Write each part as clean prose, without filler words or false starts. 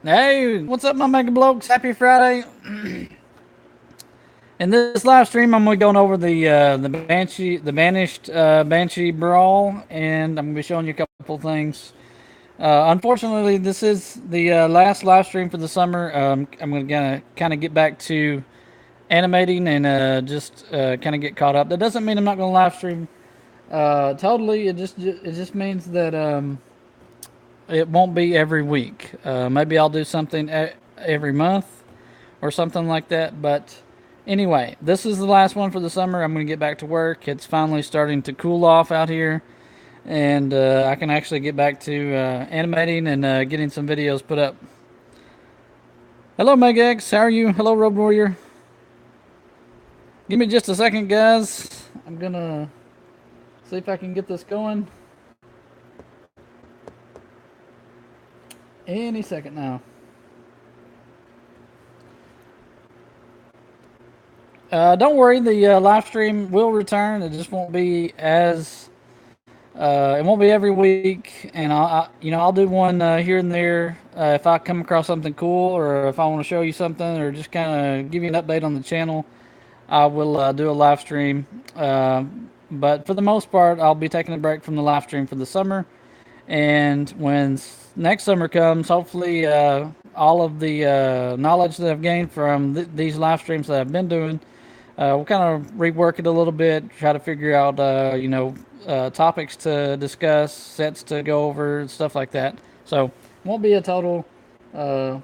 Hey, what's up, my mega blokes? Happy Friday. In this live stream, I'm going to be going over the Banished Banshee brawl, and I'm going to be showing you a couple things. Unfortunately, this is the last live stream for the summer. I'm going to kind of get back to animating and just kind of get caught up. That doesn't mean I'm not going to live stream totally. It just means that it won't be every week. Maybe I'll do something every month or something like that. But anyway, this is the last one for the summer. I'm going to get back to work. It's finally starting to cool off out here, and I can actually get back to animating and getting some videos put up. Hello, Megax. How are you? Hello, Road Warrior. Give me just a second, guys. I'm going to see if I can get this going. Any second now. Don't worry, the live stream will return. It just won't be as it won't be every week, and I'll do one here and there if I come across something cool, or if I want to show you something, or just kind of give you an update on the channel. I will do a live stream, but for the most part, I'll be taking a break from the live stream for the summer. And when next summer comes, hopefully all of the knowledge that I've gained from these live streams that I've been doing, we'll kind of rework it a little bit, try to figure out, topics to discuss, sets to go over, stuff like that. So it won't be a total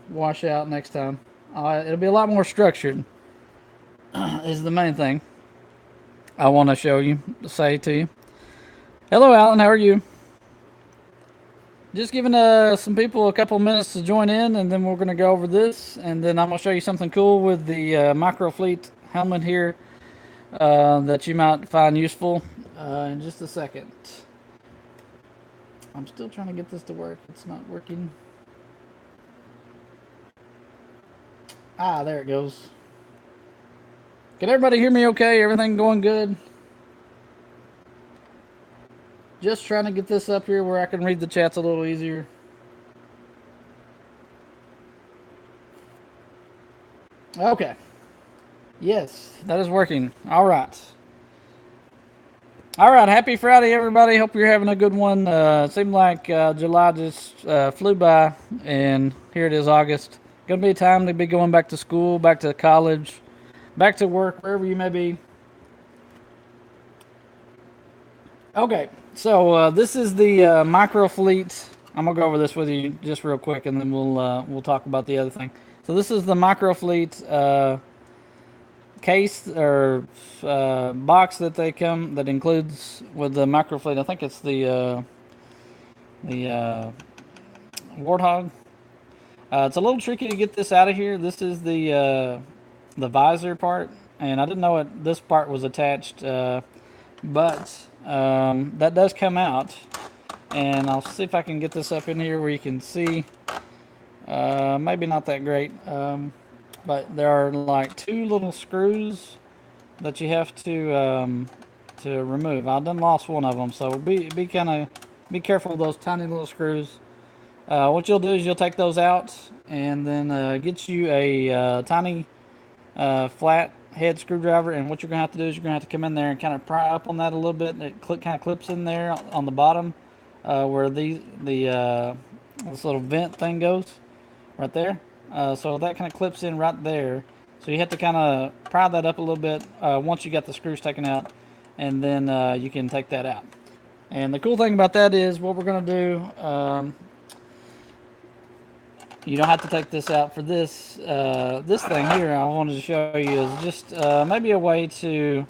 washout next time. It'll be a lot more structured, is the main thing I want to say to you. Hello, Alan. How are you? Just giving some people a couple minutes to join in, and then we're going to go over this, and then I'm going to show you something cool with the Microfleet helmet here that you might find useful in just a second. I'm still trying to get this to work. It's not working. There it goes. Can everybody hear me okay? Everything going good? Just trying to get this up here where I can read the chats a little easier. Okay. Yes, that is working. All right. All right. Happy Friday, everybody. Hope you're having a good one. It seemed like July just flew by, and here it is, August. Gonna be time to be going back to school, back to college, back to work, wherever you may be. Okay, so this is the Microfleet. I'm gonna go over this with you just real quick, and then we'll talk about the other thing. So this is the Microfleet case or box that includes with the Microfleet. I think it's the Warthog. It's a little tricky to get this out of here. This is the visor part, and I didn't know this part was attached, but that does come out, and I'll see if I can get this up in here where you can see. Maybe not that great, but there are like two little screws that you have to remove. I done lost one of them, so be careful with those tiny little screws. What you'll do is you'll take those out, and then get you a tiny flat head screwdriver, and what you're gonna have to do is you're gonna have to come in there and kind of pry up on that a little bit. It kind of clips in there on the bottom where this little vent thing goes right there. So that kind of clips in right there. So you have to kind of pry that up a little bit once you got the screws taken out, and then you can take that out. And the cool thing about that is what we're gonna do. You don't have to take this out for this thing here. I wanted to show you is just maybe a way to,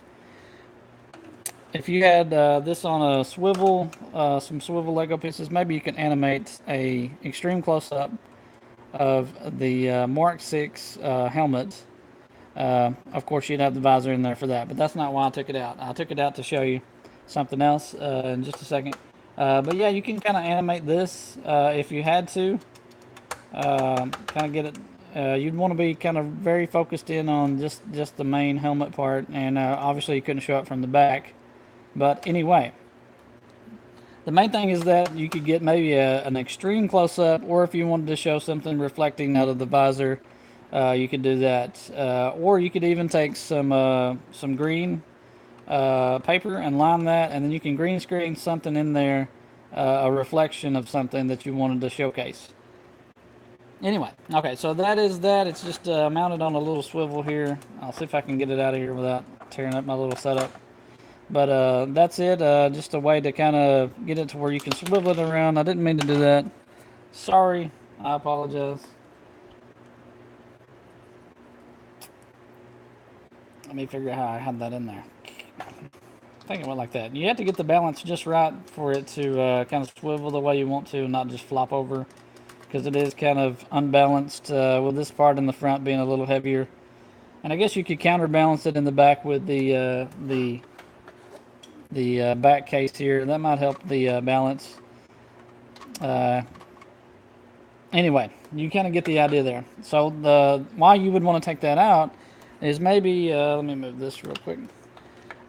if you had this on a swivel, some swivel Lego pieces, maybe you can animate a extreme close-up of the Mark 6 helmet. Of course, you'd have the visor in there for that, but that's not why I took it out. I took it out to show you something else in just a second. But yeah, you can kind of animate this if you had to. Kind of get it. You'd want to be kind of very focused in on just the main helmet part, and obviously you couldn't show it from the back. But anyway, The main thing is that you could get maybe an extreme close-up, or if you wanted to show something reflecting out of the visor, you could do that. Or you could even take some green paper and line that, and then you can green screen something in there, a reflection of something that you wanted to showcase. Anyway, okay, so that is that. It's just mounted on a little swivel here. I'll see if I can get it out of here without tearing up my little setup. But that's it. Just a way to kind of get it to where you can swivel it around. I didn't mean to do that. Sorry. I apologize. Let me figure out how I had that in there. I think it went like that. You have to get the balance just right for it to kind of swivel the way you want to, and not just flop over, because it is kind of unbalanced with this part in the front being a little heavier. And I guess you could counterbalance it in the back with the back case here. That might help the balance. Anyway, you kind of get the idea there. So why you would want to take that out is maybe, let me move this real quick.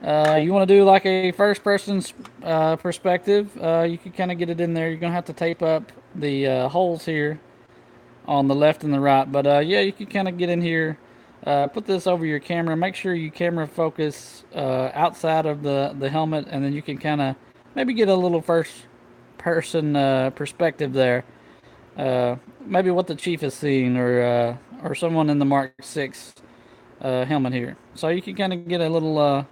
You want to do like a first person perspective. You can kind of get it in there. You're going to have to tape up the holes here on the left and the right. But yeah, you can kind of get in here. Put this over your camera. Make sure you camera focus outside of the helmet, and then you can kind of maybe get a little first person perspective there. Maybe what the chief is seeing, or someone in the Mark 6 helmet here. So you can kind of get a little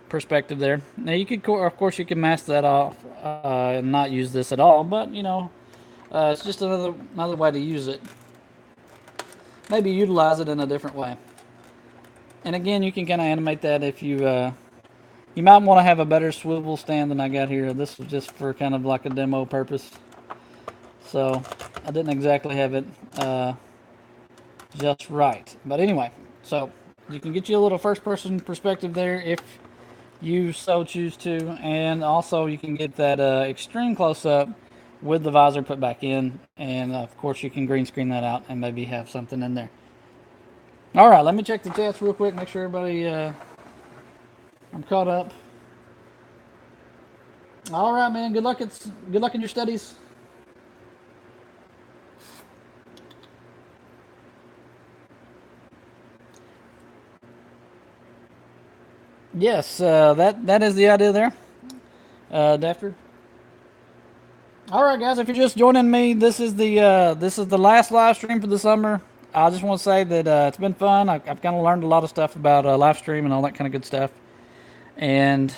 perspective there. Now you could, of course, you can mask that off and not use this at all. But you know, it's just another way to use it. Maybe utilize it in a different way. And again, you can kind of animate that if you you might want to have a better swivel stand than I got here. This was just for kind of like a demo purpose. So I didn't exactly have it just right. But anyway, so you can get you a little first person perspective there if you so choose to. And also you can get that extreme close up with the visor put back in, and of course you can green screen that out and maybe have something in there. All right, let me check the chats real quick, make sure everybody I'm caught up. All right, man, good luck in your studies. Yes, that is the idea there, Dafter. All right, guys, if you're just joining me, this is the last live stream for the summer. I just want to say that it's been fun. I've kind of learned a lot of stuff about live stream and all that kind of good stuff, and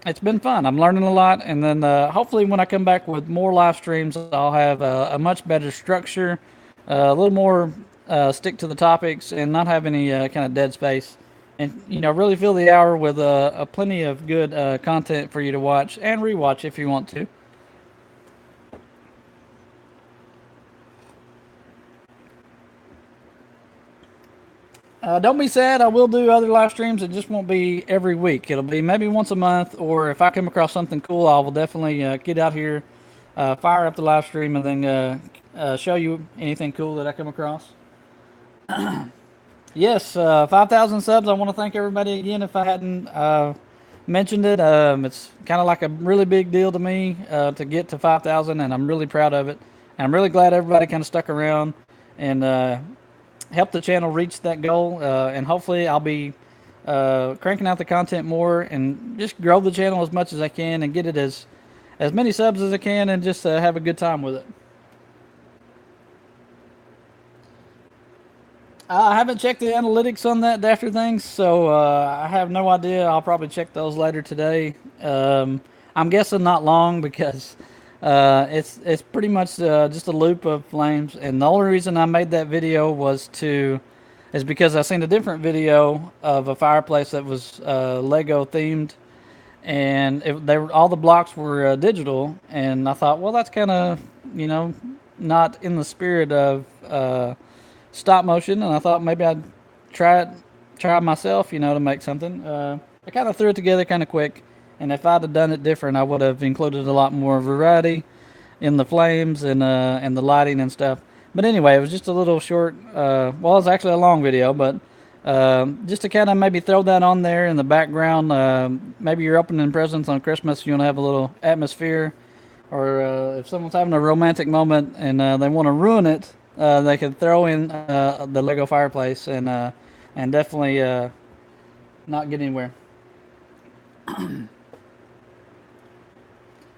it's been fun. I'm learning a lot, and then hopefully when I come back with more live streams, I'll have a much better structure, a little more stick to the topics, and not have any kind of dead space. And you know, really fill the hour with plenty of good content for you to watch and rewatch if you want to. Don't be sad. I will do other live streams. It just won't be every week. It'll be maybe once a month, or if I come across something cool, I will definitely get out here, fire up the live stream, and then show you anything cool that I come across. Yes, 5,000 subs. I want to thank everybody again if I hadn't mentioned it. It's kind of like a really big deal to me to get to 5,000, and I'm really proud of it. And I'm really glad everybody kind of stuck around and helped the channel reach that goal. And hopefully I'll be cranking out the content more and just grow the channel as much as I can and get it as many subs as I can, and just have a good time with it. I haven't checked the analytics on that Dafter thing, so I have no idea. I'll probably check those later today. I'm guessing not long, because it's pretty much just a loop of flames. And the only reason I made that video is because I seen a different video of a fireplace that was Lego themed, and all the blocks were digital. And I thought, well, that's kind of, you know, not in the spirit of stop motion, and I thought maybe I'd try it myself, you know, to make something. I kind of threw it together kind of quick, and if I'd have done it different, I would have included a lot more variety in the flames and the lighting and stuff. But anyway, it was just a little short, well, it's actually a long video, but Just to kind of maybe throw that on there in the background. Maybe you're opening presents on Christmas, you want to have a little atmosphere, or if someone's having a romantic moment and they want to ruin it, they could throw in the Lego fireplace and definitely not get anywhere.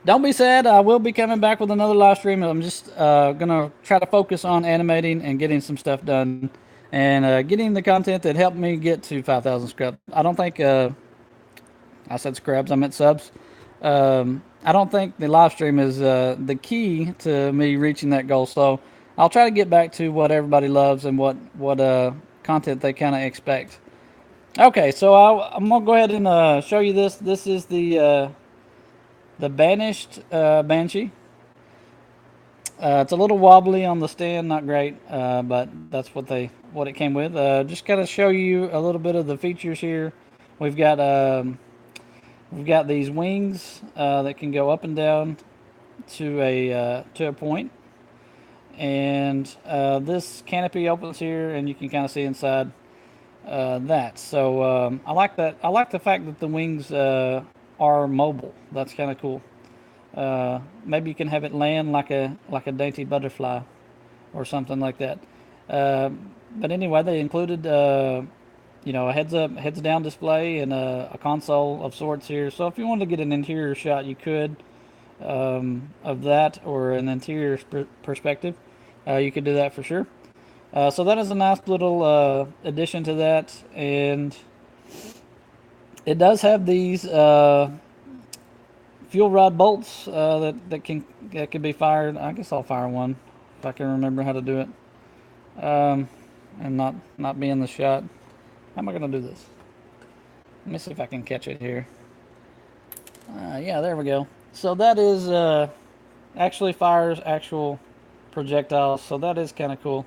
Don't be sad. I will be coming back with another live stream. I'm just gonna try to focus on animating and getting some stuff done, and getting the content that helped me get to 5,000 scrubs. I don't think I said scrubs. I meant subs. I don't think the live stream is the key to me reaching that goal. So I'll try to get back to what everybody loves and what content they kind of expect. Okay, so I'm gonna go ahead and show you this. This is the Banished Banshee. It's a little wobbly on the stand, not great, but that's what it came with. Just kind of show you a little bit of the features here. We've got we've got these wings that can go up and down to a point, and this canopy opens here, and you can kind of see inside that. So I like that. I like the fact that the wings are mobile. That's kind of cool. Maybe you can have it land like a dainty butterfly or something like that. Uh, but anyway, they included a heads down display and a console of sorts here. So if you wanted to get an interior shot, you could of that or an interior perspective. You could do that for sure. So that is a nice little addition to that, and it does have these fuel rod bolts that can be fired. I guess I'll fire one if I can remember how to do it, and not be in the shot. How am I going to do this? Let me see if I can catch it here. Yeah, there we go. So that is actually fires actual projectiles. So that is kind of cool.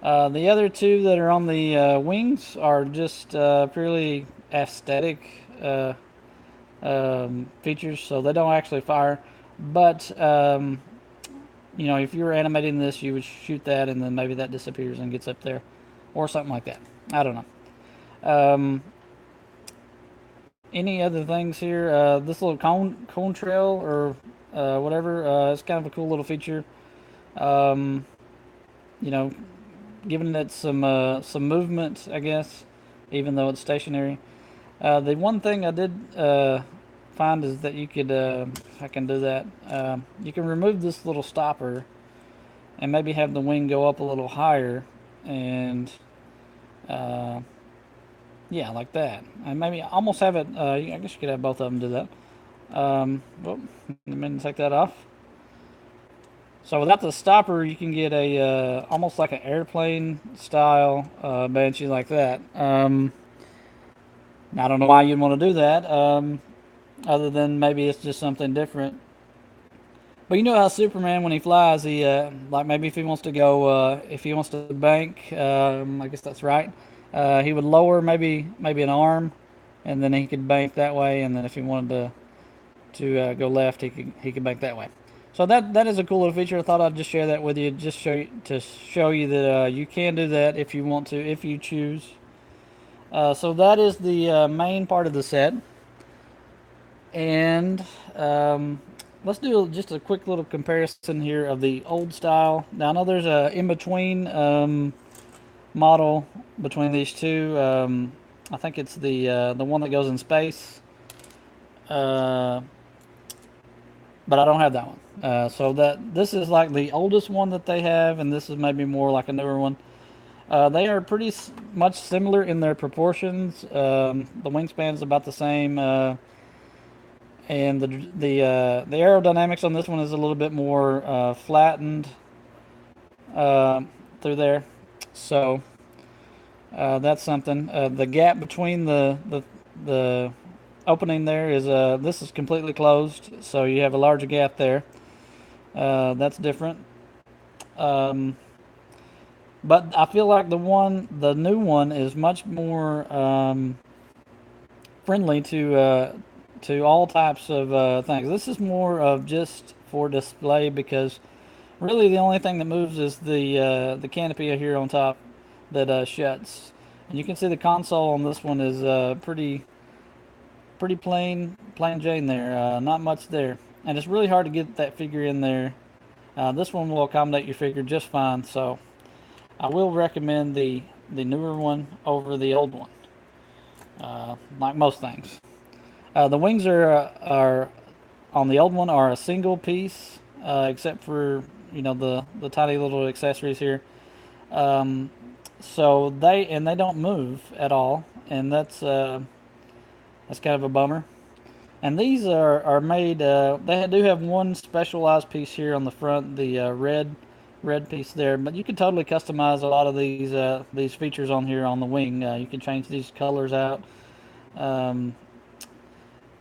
The other two that are on the wings are just purely aesthetic features, so they don't actually fire. But if you were animating this, you would shoot that, and then maybe that disappears and gets up there, or something like that. I don't know. Any other things here? This little cone trail or whatever. It's kind of a cool little feature. You know, giving it some movement, I guess, even though it's stationary. The one thing I did find is that you could, if I can do that, you can remove this little stopper and maybe have the wing go up a little higher, and yeah, like that. And maybe almost have it, I guess you could have both of them do that. Well, let me take that off. So without the stopper, you can get a almost like an airplane style Banshee like that. I don't know why you'd want to do that, other than maybe it's just something different. But you know how Superman, when he flies, he like maybe if he wants to go, if he wants to bank, I guess that's right. He would lower maybe an arm, and then he could bank that way. And then if he wanted to go left, he could bank that way. So that is a cool little feature. I thought I'd just share that with you, just to show you that you can do that if you want to, if you choose. So that is the main part of the set, and let's do just a quick little comparison here of the old style. Now I know there's a in between model between these two. I think it's the one that goes in space. But I don't have that one. So this is like the oldest one that they have, and this is maybe more like a newer one. They are pretty much similar in their proportions. The wingspan is about the same, and the aerodynamics on this one is a little bit more flattened through there. So that's something. The gap between the opening there is this is completely closed, so you have a larger gap there. That's different. But I feel like the new one is much more friendly to all types of things. This is more of just for display, because really the only thing that moves is the canopy here on top that shuts. And you can see the console on this one is pretty plain Jane there. Not much there, and it's really hard to get that figure in there. This one will accommodate your figure just fine, so I will recommend the newer one over the old one, like most things. The wings are on the old one are a single piece, except for the tiny little accessories here. Um, so they don't move at all, and that's kind of a bummer. And these are made. They do have one specialized piece here on the front, the red piece there. But you can totally customize a lot of these features on here on the wing. You can change these colors out, um,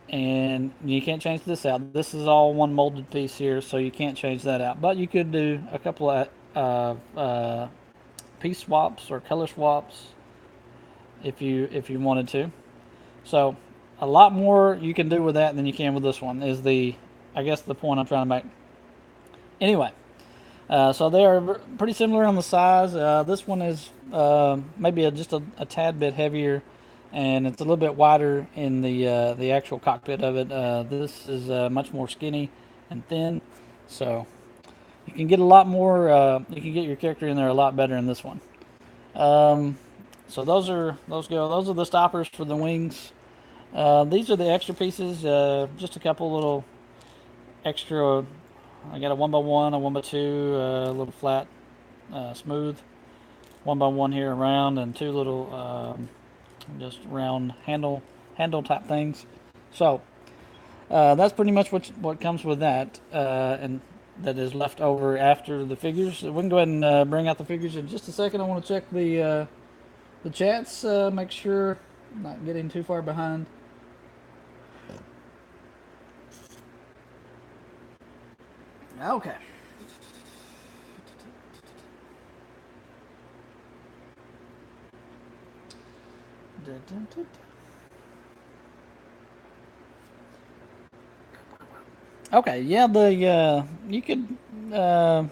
and you can't change this out. This is all one molded piece here, so you can't change that out. But you could do a couple of piece swaps or color swaps if you wanted to. So a lot more you can do with that than you can with this one is I guess the point I'm trying to make. Anyway, so they are pretty similar on the size. This one is maybe just a tad bit heavier, and it's a little bit wider in the actual cockpit of it. This is much more skinny and thin, so you can get a lot more. You can get your character in there a lot better in this one. So those are the stoppers for the wings. These are the extra pieces, just a couple little extra. I got a 1x1, a 1x2, a little flat, smooth, 1x1 here around, and two little just round handle type things. So that's pretty much what comes with that, and that is left over after the figures. We can go ahead and bring out the figures in just a second. I want to check the chats, make sure I'm not getting too far behind. Okay. Okay, yeah, you could I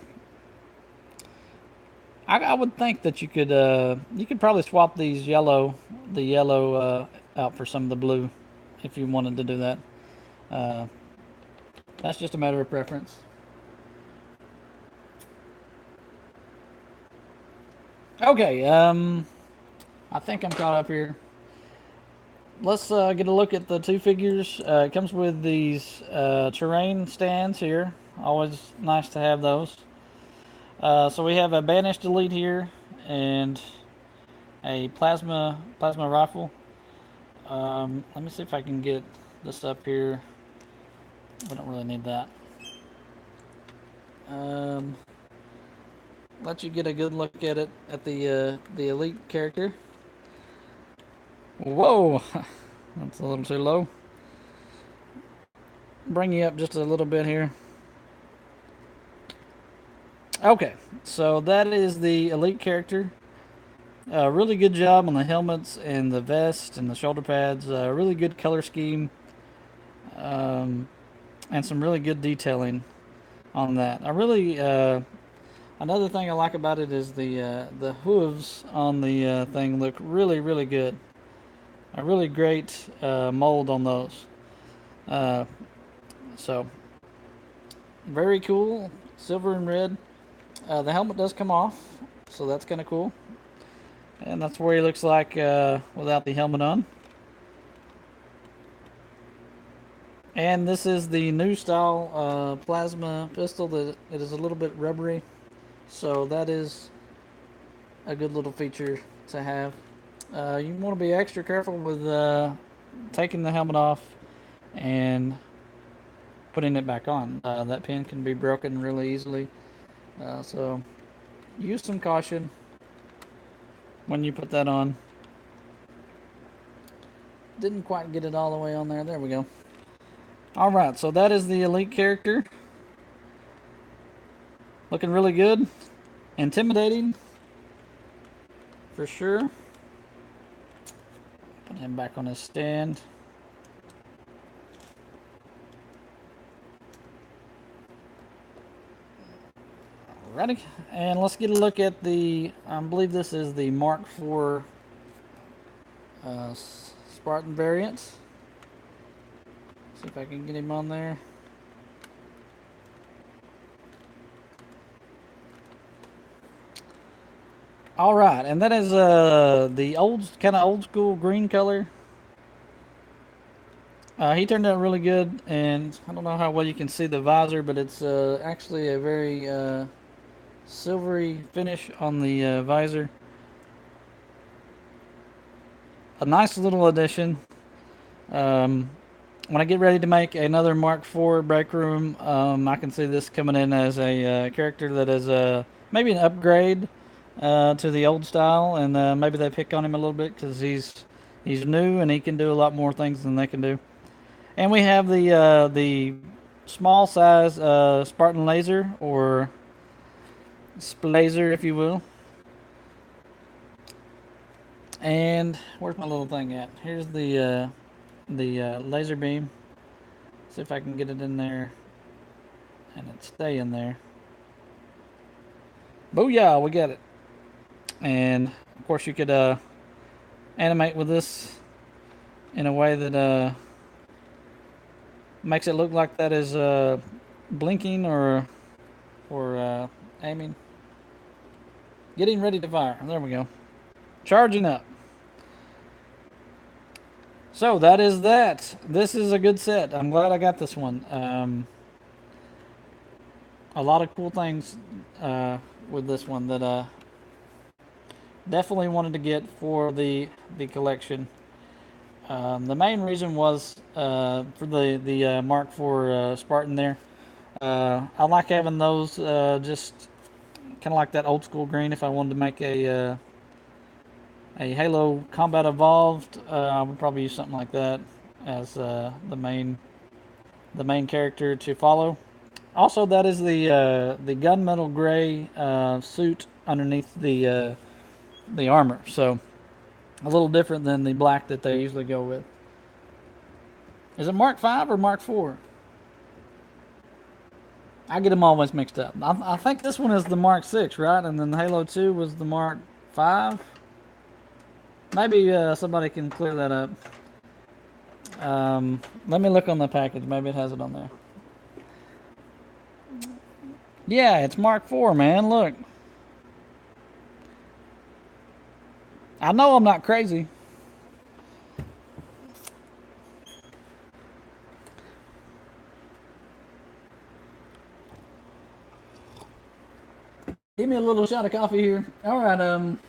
would think that you could probably swap the yellow out for some of the blue if you wanted to do that. Uh, that's just a matter of preference. Okay, I think I'm caught up here. Let's get a look at the two figures. It comes with these terrain stands here. Always nice to have those. So we have a Banished Elite here and a plasma rifle. Let me see if I can get this up here. We don't really need that. Let you get a good look at it at the Elite character. Whoa, that's a little too low. Bring you up just a little bit here. Okay, so that is the Elite character. Really good job on the helmets and the vest and the shoulder pads. Really good color scheme, and some really good detailing on that. Another thing I like about it is the hooves on the thing look really good. A really great mold on those. So very cool, silver and red. The helmet does come off, so that's kind of cool. And that's where he looks like without the helmet on. And this is the new style plasma pistol that it is a little bit rubbery. So that is a good little feature to have. You want to be extra careful with taking the helmet off and putting it back on. That pin can be broken really easily. So use some caution when you put that on. Didn't quite get it all the way on there. There we go. Alright, so that is the Elite character. Looking really good. Intimidating. For sure. Put him back on his stand. Alrighty, and let's get a look at I believe this is the Mark IV Spartan variant. See if I can get him on there. All right, and that is the kind of old school green color. He turned out really good, and I don't know how well you can see the visor, but it's actually a very silvery finish on the visor. A nice little addition. When I get ready to make another Mark IV break room, I can see this coming in as a character that is maybe an upgrade to the old style, and maybe they pick on him a little bit because he's new and he can do a lot more things than they can do. And we have the small size Spartan laser, or splazer, if you will. And where's my little thing at? Here's the laser beam. See if I can get it in there and it stay in there. Booyah, we got it. And of course you could animate with this in a way that makes it look like that is blinking or aiming. Getting ready to fire. There we go. Charging up. So that is that. This is a good set. I'm glad I got this one. A lot of cool things with this one that definitely wanted to get for the collection. The main reason was for the Mark IV Spartan there. I like having those just kind of like that old school green. If I wanted to make a Halo Combat Evolved, I would probably use something like that as the main character to follow. Also, that is the gunmetal gray suit underneath the armor, so a little different than the black that they usually go with. Is it Mark V or Mark IV? I get them always mixed up. I think this one is the Mark VI, right? And then the Halo 2 was the Mark V. Maybe somebody can clear that up. Let me look on the package. Maybe it has it on there. Yeah, it's Mark IV, man. Look. I know I'm not crazy. Give me a little shot of coffee here. All right,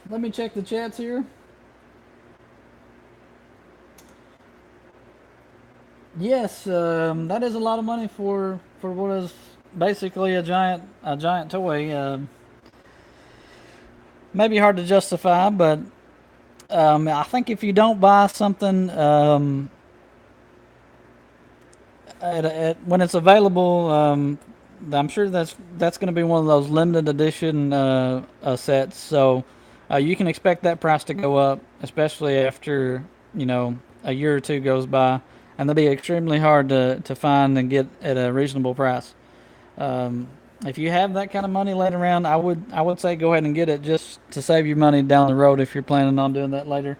let me check the chats here. Yes, that is a lot of money for what is basically a giant toy. Maybe hard to justify, but I think if you don't buy something when it's available, I'm sure that's going to be one of those limited edition sets. So you can expect that price to go up, especially after a year or two goes by, and they'll be extremely hard to find and get at a reasonable price. If you have that kind of money laying around, I would say go ahead and get it just to save you money down the road if you're planning on doing that later.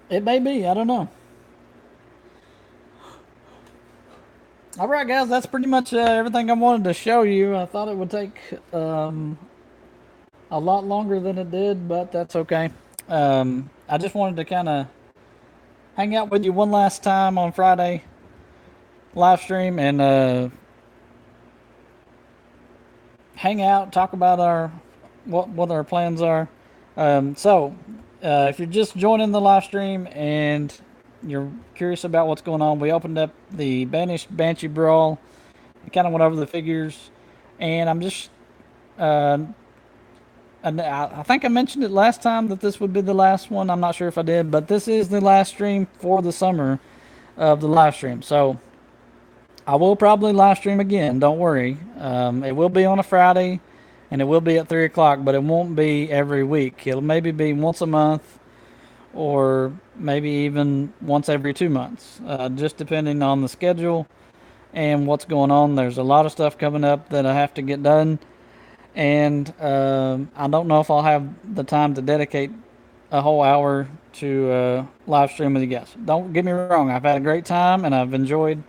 It may be. I don't know. All right, guys. That's pretty much everything I wanted to show you. I thought it would take a lot longer than it did, but that's okay. I just wanted to kind of hang out with you one last time on Friday live stream and hang out, talk about what our plans are. If you're just joining the live stream and you're curious about what's going on, we opened up the Banished Banshee Brawl. We kind of went over the figures, and I'm just I think I mentioned it last time that this would be the last one. I'm not sure if I did, but this is the last stream for the summer of the live stream. So I will probably live stream again. Don't worry. It will be on a Friday, and it will be at 3 o'clock, but it won't be every week. It'll maybe be once a month or maybe even once every 2 months, just depending on the schedule and what's going on. There's a lot of stuff coming up that I have to get done, and I don't know if I'll have the time to dedicate a whole hour to live stream with you guys. Don't get me wrong, I've had a great time and I've enjoyed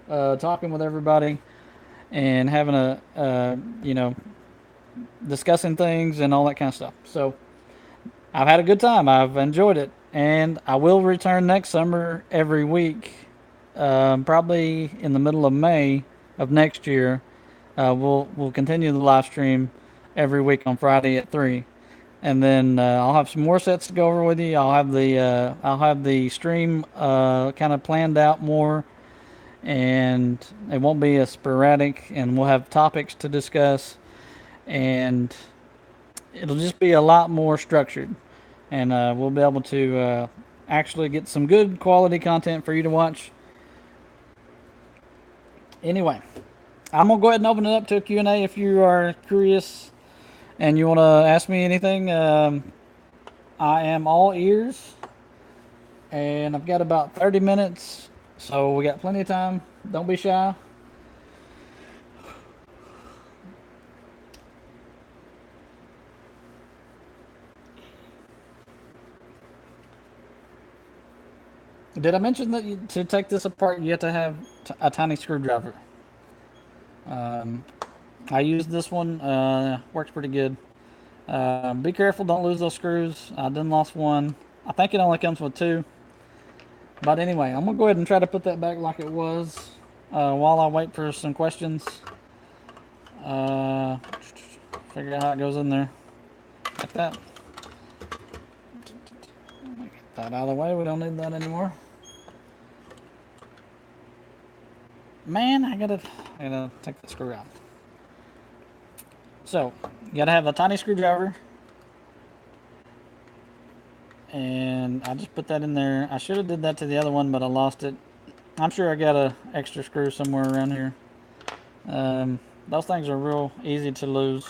talking with everybody and having discussing things and all that kind of stuff. So I've had a good time. I've enjoyed it, and I will return next summer every week. Probably in the middle of May of next year. We'll continue the live stream every week on Friday at 3, and then I'll have some more sets to go over with you. I'll have the stream kind of planned out more, and it won't be as sporadic. And we'll have topics to discuss, and it'll just be a lot more structured, and we'll be able to actually get some good quality content for you to watch. Anyway, I'm gonna go ahead and open it up to a Q&A if you are curious and you want to ask me anything. I am all ears, and I've got about 30 minutes, so we got plenty of time. Don't be shy. Did I mention that to take this apart, you have to have a tiny screwdriver? Um, I used this one. Works pretty good. Be careful, don't lose those screws. I done lost one. I think it only comes with two. But anyway, I'm gonna go ahead and try to put that back like it was while I wait for some questions. Uh, Figure out how it goes in there. Like that. Get that out of the way. We don't need that anymore. Man, I gotta take the screw out. So, you gotta have a tiny screwdriver. And I just put that in there. I should have did that to the other one, but I lost it. I'm sure I got a extra screw somewhere around here. Those things are real easy to lose.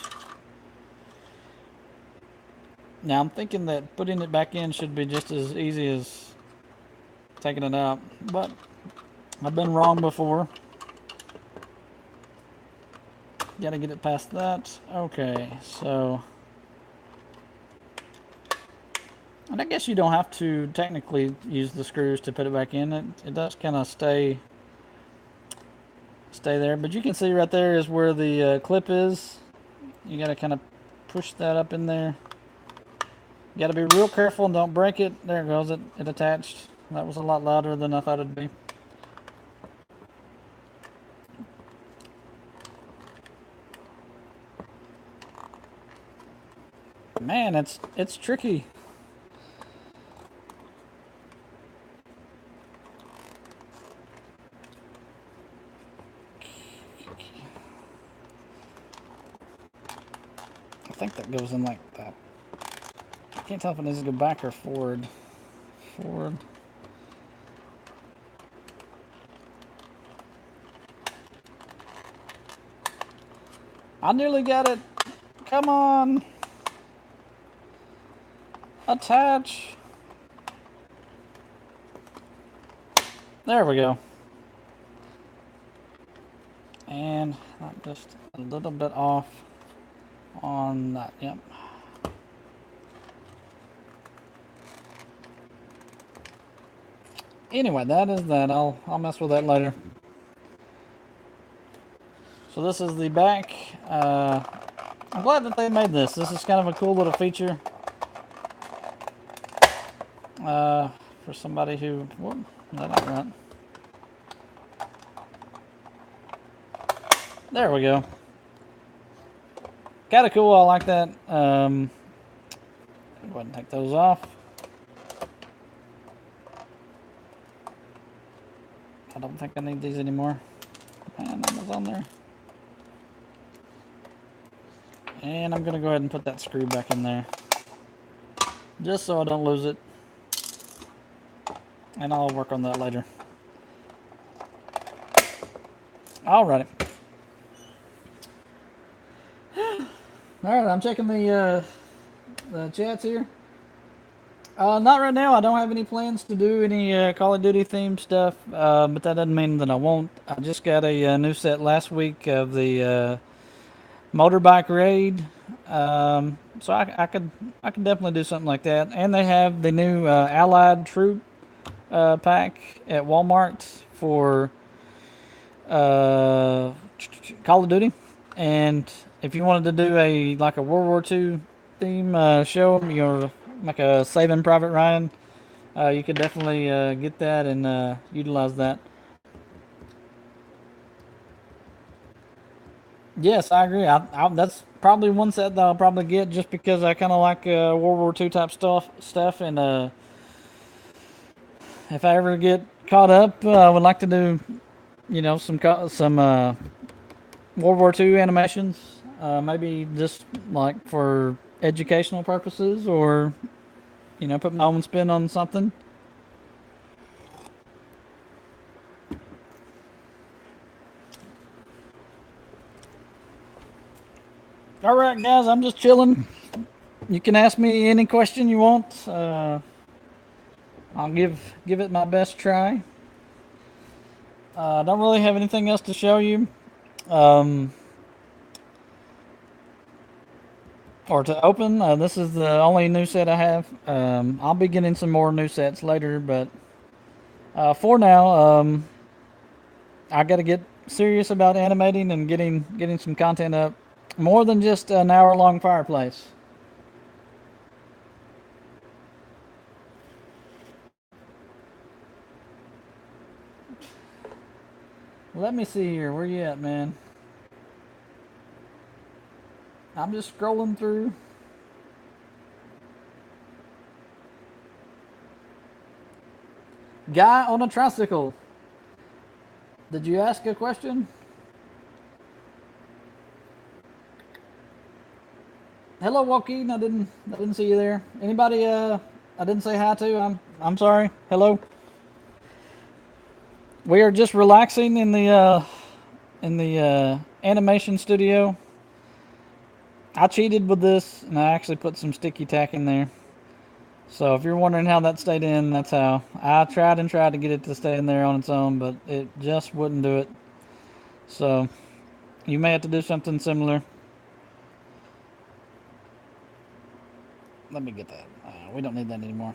Now I'm thinking that putting it back in should be just as easy as taking it out, but I've been wrong before. Gotta get it past that. Okay, so, and I guess you don't have to technically use the screws to put it back in. It does kind of stay there, but you can see right there is where the clip is. You gotta kind of push that up in there. You gotta be real careful and don't break it. There it goes. It attached. That was a lot louder than I thought it'd be. Man, it's tricky. I think that goes in like that. I can't tell if it needs to go back or forward. Forward. I nearly got it. Come on. Attach. There we go. And just a little bit off on that. Yep. Anyway, that is that. I'll mess with that later. So this is the back. I'm glad that they made this. This is kind of a cool little feature. For somebody who, whoop, that ain't right. There we go. Kind of cool. I like that. Go ahead and take those off. I don't think I need these anymore. Man, that was on there. And I'm going to go ahead and put that screw back in there, just so I don't lose it. And I'll work on that later. Alrighty. Alright, I'm checking the chats here. Not right now. I don't have any plans to do any Call of Duty themed stuff, but that doesn't mean that I won't. I just got a new set last week of the motorbike raid, so I could definitely do something like that. And they have the new Allied Troop pack at Walmart for uh, Call of Duty, and if you wanted to do a like a World War II theme show, like a Saving Private Ryan, you could definitely get that and utilize that. Yes, I agree. That's probably one set that I'll probably get just because I kind of like World War II type stuff, and if I ever get caught up, I would like to do some World War II animations, maybe just like for educational purposes, or put my own spin on something. All right, guys, I'm just chilling. You can ask me any question you want. I'll give it my best try. I don't really have anything else to show you, um, or to open. This is the only new set I have. I'll be getting some more new sets later, but for now, I got to get serious about animating and getting some content up. More than just an hour long fireplace. Let me see here. Where you at, man? I'm just scrolling through. Guy on a tricycle. Did you ask a question? Hello, Joaquin. I didn't see you there. Anybody I didn't say hi to? I'm sorry. Hello. We are just relaxing in the animation studio. I cheated with this and I actually put some sticky tack in there. So if you're wondering how that stayed in, that's how. I tried and tried to get it to stay in there on its own, but it just wouldn't do it. So you may have to do something similar. Let me get that. We don't need that anymore.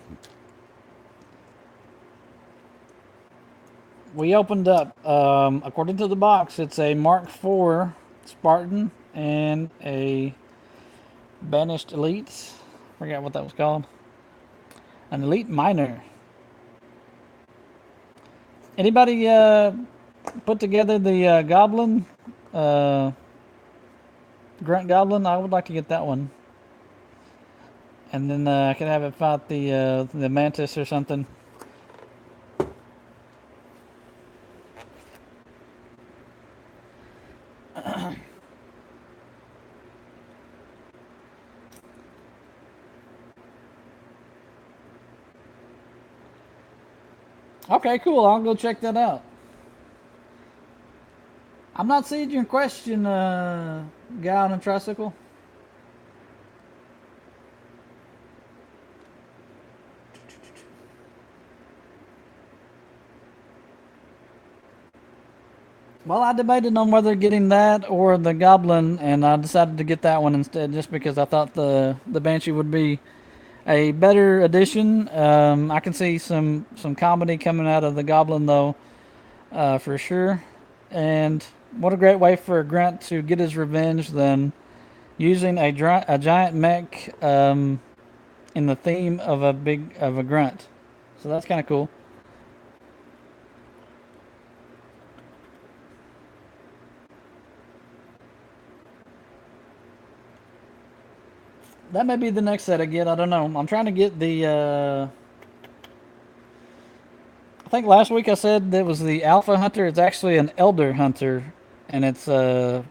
We opened up, according to the box, it's a Mark IV Spartan and a Banished Elite. Forgot what that was called. An Elite Miner. Anybody put together the Goblin? Uh, Grunt Goblin? I would like to get that one. And then I could have it fight the Mantis or something. Okay, cool. I'll go check that out. I'm not seeing your question, guy on a tricycle. Well, I debated on whether getting that or the Goblin, and I decided to get that one instead, just because I thought the Banshee would be a better addition. I can see some comedy coming out of the Goblin though, for sure. And what a great way for a grunt to get his revenge than using a giant mech in the theme of a grunt. So that's kind of cool. That may be the next set I get. I don't know. I'm trying to get the. I think last week I said that was the Alpha Hunter. It's actually an Elder Hunter, and it's a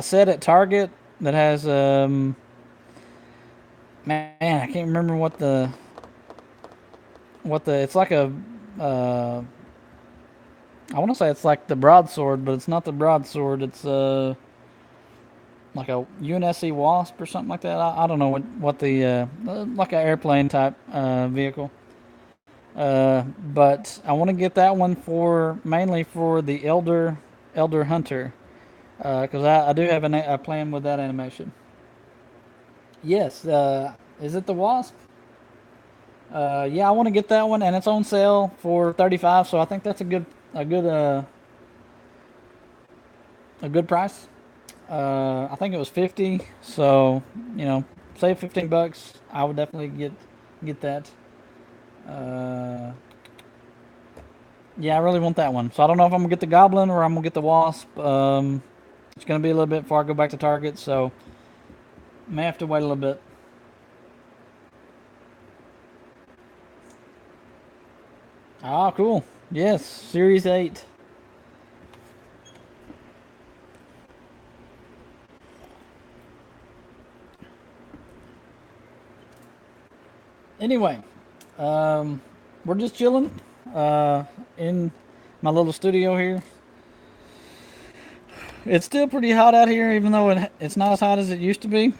set at Target that has man, I can't remember what the it's like a I want to say it's like the broadsword, but it's not the broadsword. It's like a UNSC Wasp or something like that. I don't know what the like an airplane type vehicle. But I want to get that one for mainly for the Elder Hunter because I do have a plan with that animation. Yes, is it the Wasp? Yeah, I want to get that one, and it's on sale for 35. So I think that's a good price. I think it was 50. So you know, save 15 bucks. I would definitely get that. Uh, yeah, I really want that one. So I don't know if I'm gonna get the Goblin or I'm gonna get the Wasp. It's gonna be a little bit before I go back to Target, so may have to wait a little bit. Ah, cool. Yes, Series 8. Anyway, um, we're just chilling in my little studio here. It's still pretty hot out here, even though it's not as hot as it used to be.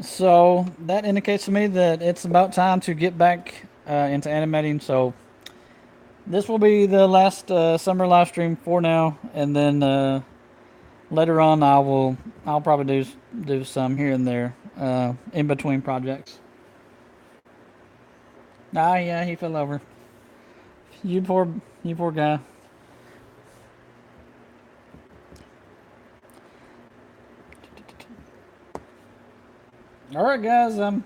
So that indicates to me that it's about time to get back into animating. So this will be the last summer live stream for now, and then later on I'll probably do some here and there in between projects. Ah, yeah, he fell over. You poor you poor guy. All right, guys, I'm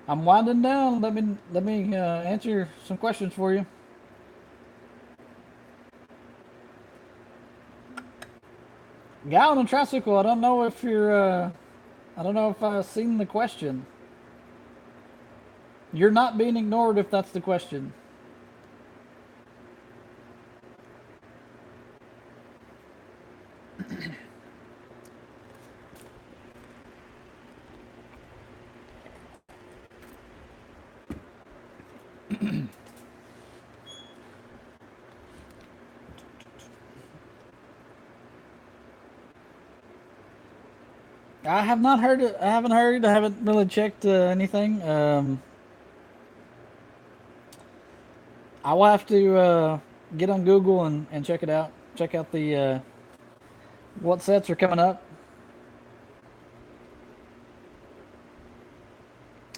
winding down. Let me answer some questions for you. Guy on a tricycle. I don't know if I've seen the question. You're not being ignored if that's the question. I have not heard it. I haven't heard. I haven't really checked anything. I will have to get on Google and check it out. Check out the what sets are coming up.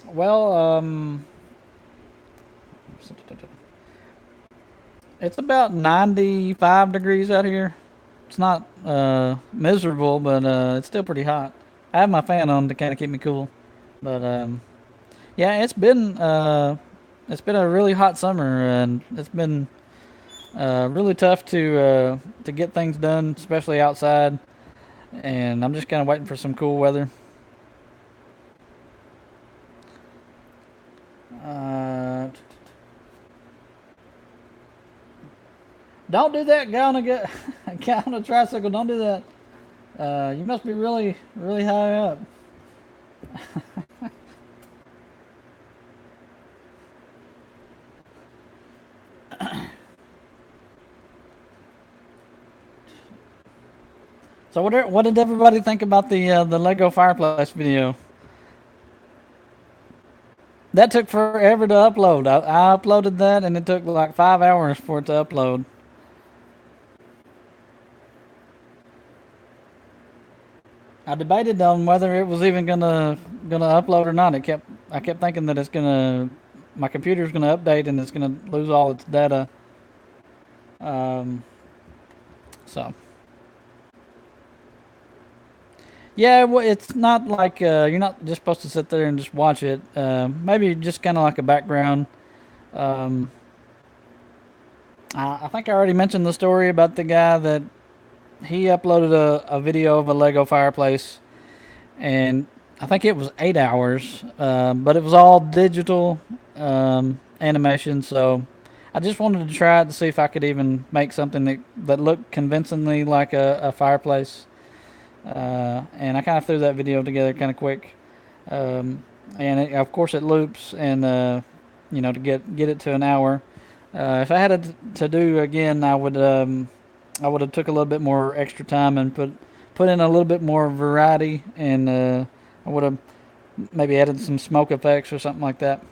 Well, it's about 95 degrees out here. It's not miserable, but it's still pretty hot. I have my fan on to kind of keep me cool. But yeah, it's been a really hot summer, and it's been really tough to get things done, especially outside. And I'm just kind of waiting for some cool weather. Uh, don't do that, guy on a guy on a tricycle. Don't do that. You must be really high up. So what did everybody think about the Lego fireplace video? That took forever to upload. I uploaded that and it took like 5 hours for it to upload. I debated on whether it was even gonna upload or not. I kept thinking that my computer's gonna update and it's gonna lose all its data. Um, so yeah, well, it's not like you're not just supposed to sit there and just watch it. Maybe just kind of like a background. Um, I think I already mentioned the story about the guy that he uploaded a video of a Lego fireplace, and I think it was 8 hours, but it was all digital animation. So I just wanted to try it to see if I could even make something that looked convincingly like a fireplace. And I kind of threw that video together kind of quick. And of course it loops, and to get it to an hour. If I had it to do again, I would I would have took a little bit more extra time and put in a little bit more variety, and I would have maybe added some smoke effects or something like that.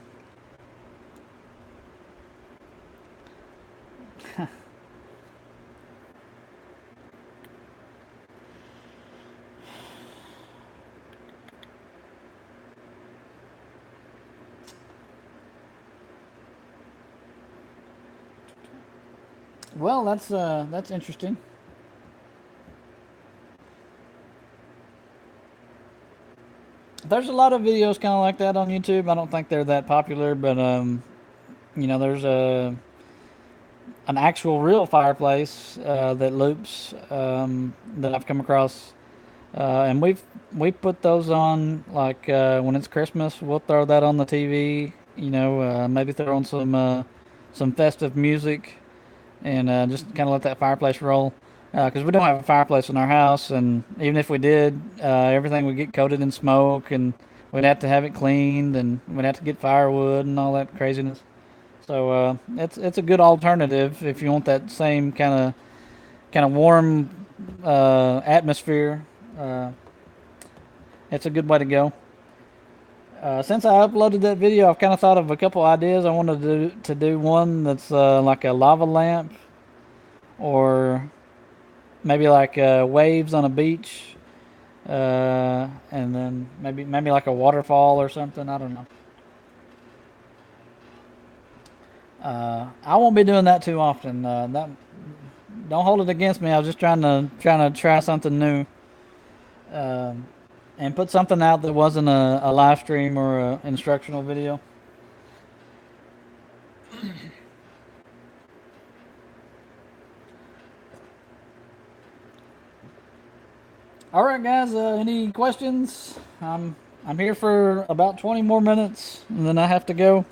Well, that's interesting. There's a lot of videos kind of like that on YouTube. I don't think they're that popular, but there's an actual real fireplace that loops that I've come across, and we put those on like when it's Christmas. We'll throw that on the TV. Maybe throw on some festive music, and just kind of let that fireplace roll. Because we don't have a fireplace in our house, and even if we did, everything would get coated in smoke, and we'd have to have it cleaned, and we'd have to get firewood and all that craziness. So it's a good alternative if you want that same kind of warm atmosphere. Uh, it's a good way to go. Since I uploaded that video, I've kind of thought of a couple ideas. I wanted to do one that's like a lava lamp, or maybe like waves on a beach, and then maybe like a waterfall or something. I don't know. I won't be doing that too often. That don't hold it against me. I was just trying to try something new, um, and put something out that wasn't a live stream or a instructional video. All right, guys. Any questions? I'm here for about 20 more minutes, and then I have to go.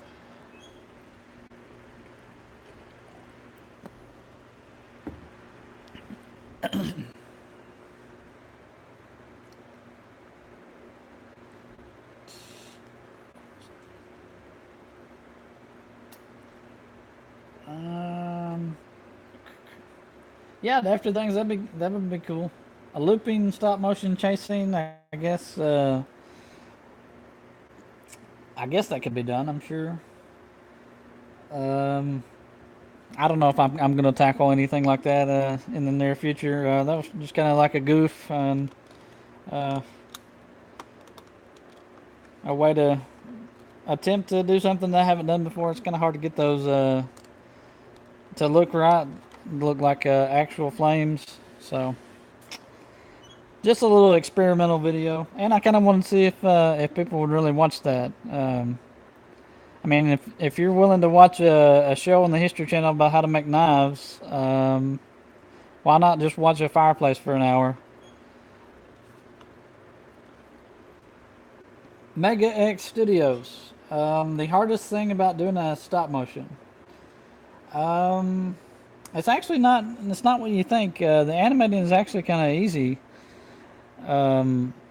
Um, yeah, after things that would be cool. A looping stop motion chasing, I guess. I guess that could be done. I'm sure. Um, I don't know if I'm going to tackle anything like that in the near future. That was just kind of like a goof and uh, a way to attempt to do something that I haven't done before. It's kind of hard to get those to look right, look like actual flames. So just a little experimental video, and I kind of want to see if people would really watch that. I mean, if you're willing to watch a show on the History Channel about how to make knives, why not just watch a fireplace for an hour? Mega X Studios. The hardest thing about doing a stop motion. Um, it's actually not. It's not what you think. The animating is actually kind of easy.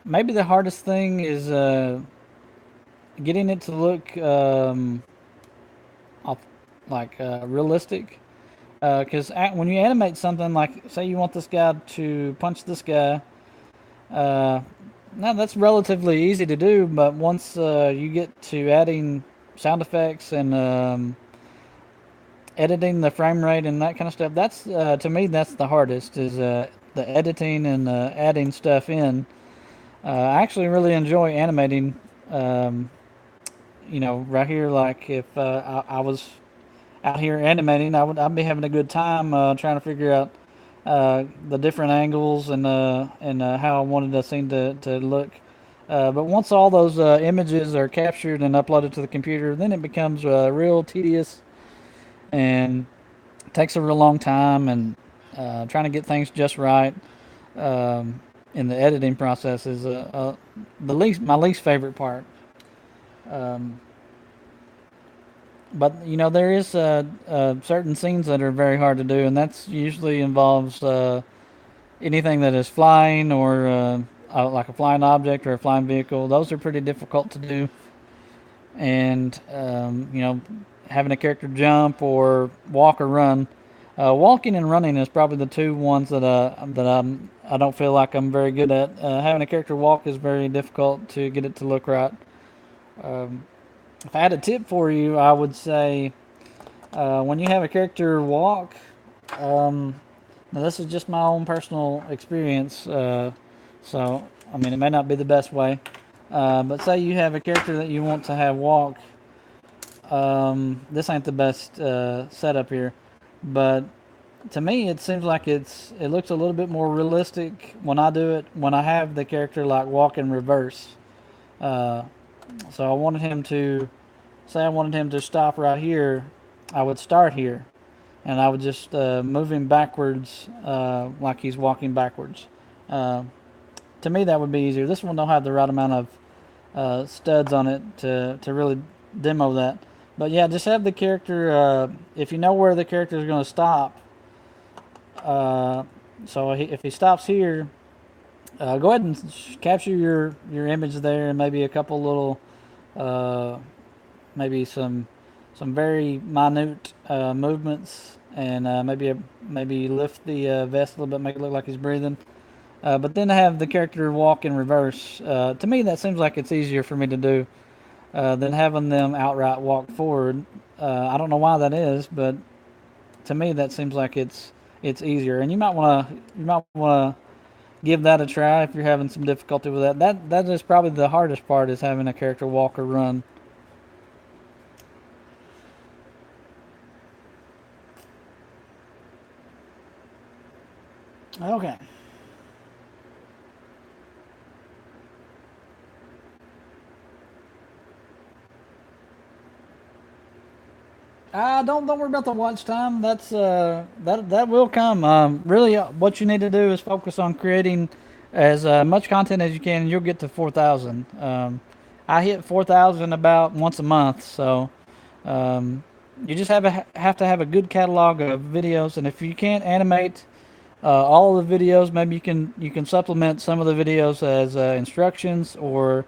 Maybe the hardest thing is getting it to look like realistic. Because when you animate something, like say you want this guy to punch this guy, uh, now that's relatively easy to do. But once you get to adding sound effects and editing the frame rate and that kind of stuff, that's to me that's the hardest is the editing and adding stuff in. I actually really enjoy animating. Um, right here, like if I was out here animating, I'd be having a good time trying to figure out the different angles and how I wanted the scene to look. But once all those images are captured and uploaded to the computer, then it becomes real tedious and takes a real long time. And trying to get things just right in the editing process is my least favorite part. Um, but there is certain scenes that are very hard to do, and that's usually involves anything that is flying or like a flying object or a flying vehicle. Those are pretty difficult to do, and having a character jump or walk or run, Walking and running is probably the two ones I don't feel like I'm very good at. Having a character walk is very difficult to get it to look right. Um, if I had a tip for you, I would say when you have a character walk, um, now this is just my own personal experience, so I mean it may not be the best way, but say you have a character that you want to have walk. This ain't the best setup here, but to me it seems like it looks a little bit more realistic when I do it when I have the character like walk in reverse. Uh, so I wanted him to say I wanted him to stop right here. I would start here, and I would just move him backwards like he's walking backwards. Uh, to me, that would be easier. This one don't have the right amount of studs on it to really demo that. But yeah, just have the character. If you know where the character is going to stop, uh, if he stops here, go ahead and capture your image there, and maybe a couple little, uh, maybe some very minute movements, and maybe lift the vest a little bit, make it look like he's breathing. But then have the character walk in reverse. To me, that seems like it's easier for me to do than having them outright walk forward. I don't know why that is, but to me, that seems like it's easier. And you might want to give that a try if you're having some difficulty with that. That is probably the hardest part is having a character walk or run. Okay. Don't worry about the watch time. That will come. Really, what you need to do is focus on creating as much content as you can, and you'll get to 4,000. I hit 4,000 about once a month, so you just have to have a good catalog of videos. And if you can't animate all of the videos, maybe you can supplement some of the videos as instructions or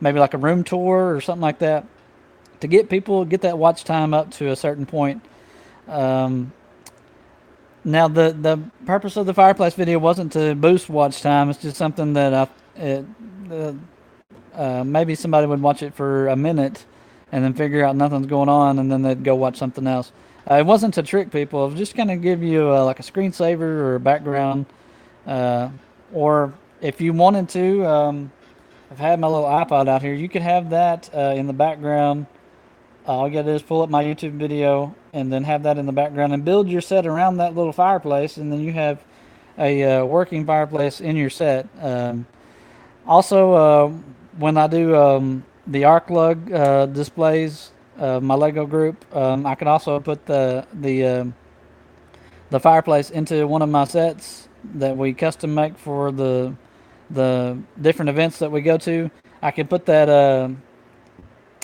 maybe like a room tour or something like that to get that watch time up to a certain point. Um, Now the purpose of the fireplace video wasn't to boost watch time. It's just something that uh, maybe somebody would watch it for a minute and then figure out nothing's going on and then they'd go watch something else. It wasn't to trick people. It was just kind of give you like a screensaver or a background, uh, or if you wanted to. I've had my little iPod out here. You could have that in the background. All you gotta do is pull up my YouTube video and then have that in the background and build your set around that little fireplace, and then you have a working fireplace in your set. Also, when I do the arc lug displays, my Lego group, I can also put the fireplace into one of my sets that we custom make for the different events that we go to. I can put that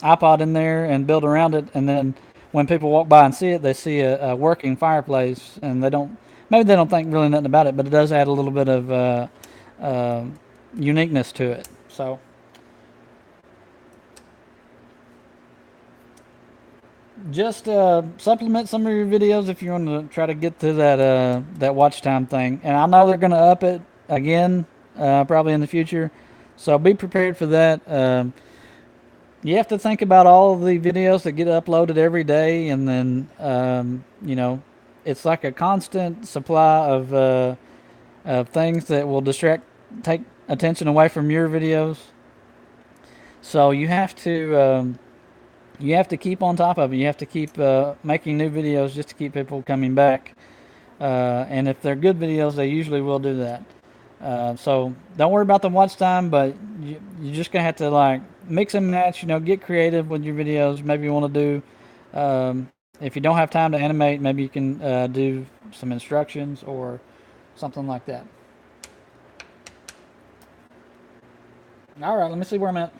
iPod in there and build around it, and then when people walk by and see it, they see a working fireplace, and they don't think really nothing about it, but it does add a little bit of uh, uniqueness to it. So just supplement some of your videos if you want to try to get to that watch time thing. And I know they're going to up it again probably in the future, so be prepared for that. You have to think about all of the videos that get uploaded every day, and then it's like a constant supply of things that will take attention away from your videos. So you have to keep on top of it. You have to keep making new videos just to keep people coming back. And if they're good videos, they usually will do that. So don't worry about the watch time, but you're just gonna have to like mix and match. Get creative with your videos. Maybe you want to do, if you don't have time to animate, maybe you can do some instructions or something like that. All right, let me see where I'm at.